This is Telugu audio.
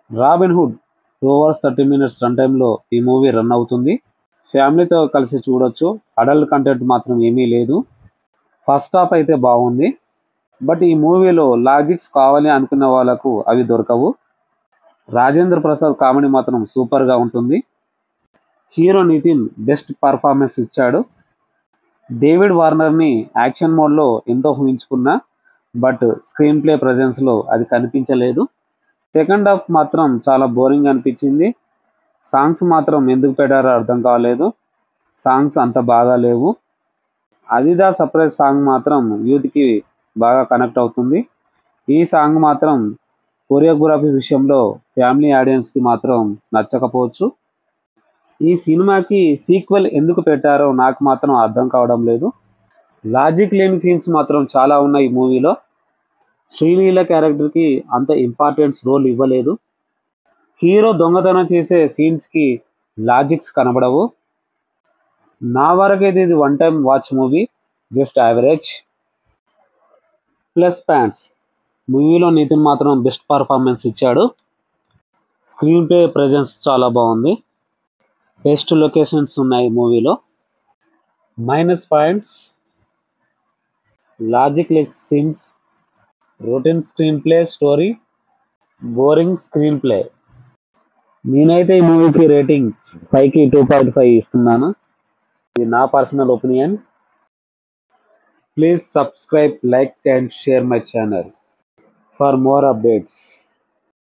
Robin hood 2 hours 30 minutes run టైంలో ఈ మూవీ రన్ అవుతుంది. ఫ్యామిలీతో కలిసి చూడొచ్చు. అడల్ట్ కంటెంట్ మాత్రం ఏమీ లేదు. ఫస్ట్ హాఫ్ అయితే బాగుంది, బట్ ఈ మూవీలో లాజిక్స్ కావాలి అనుకున్న వాళ్ళకు అవి దొరకవు. రాజేంద్ర ప్రసాద్ కామెడీ మాత్రం సూపర్గా ఉంటుంది. హీరో నితిన్ బెస్ట్ పర్ఫార్మెన్స్ ఇచ్చాడు. డేవిడ్ వార్నర్ని యాక్షన్ మోడ్లో ఎంతో ఊహించుకున్నా, బట్ స్క్రీన్ ప్లే ప్రజెన్స్లో అది కనిపించలేదు. సెకండ్ హాఫ్ మాత్రం చాలా బోరింగ్ అనిపించింది. సాంగ్స్ మాత్రం ఎందుకు పెట్టారో అర్థం కాలేదు. సాంగ్స్ అంత బాగా లేవు. అదిదా సర్ప్రైజ్ సాంగ్ మాత్రం యూత్కి బాగా కనెక్ట్ అవుతుంది. ఈ సాంగ్ మాత్రం కొరియోగ్రఫీ విషయంలో ఫ్యామిలీ ఆడియన్స్కి మాత్రం నచ్చకపోవచ్చు. ఈ సినిమాకి సీక్వెల్ ఎందుకు పెట్టారో నాకు మాత్రం అర్థం కావడం లేదు. లాజిక్ లేని సీన్స్ మాత్రం చాలా ఉన్నాయి ఈ మూవీలో. శ్రీలీల క్యారెక్టర్కి అంత ఇంపార్టెన్స్ రోల్ ఇవ్వలేదు. హీరో దొంగతనం చేసే సీన్స్కి లాజిక్స్ కనబడవు. నా వరకైతే ఇది one time watch movie, just average. Plus points: మూవీలో నితిన్ మాత్రం బెస్ట్ పర్ఫార్మెన్స్ ఇచ్చాడు. స్క్రీన్ ప్లే ప్రెజెన్స్ చాలా బాగుంది. బెస్ట్ లొకేషన్స్ ఉన్నాయి మూవీలో. Minus points: logic less scenes, routine screen play story, boring screen play. నేనైతే ఈ మూవీకి రేటింగ్ 5కి 2.5 ఇస్తున్నాను. ఇది నా personal opinion. Please subscribe, like and share my channel for more updates.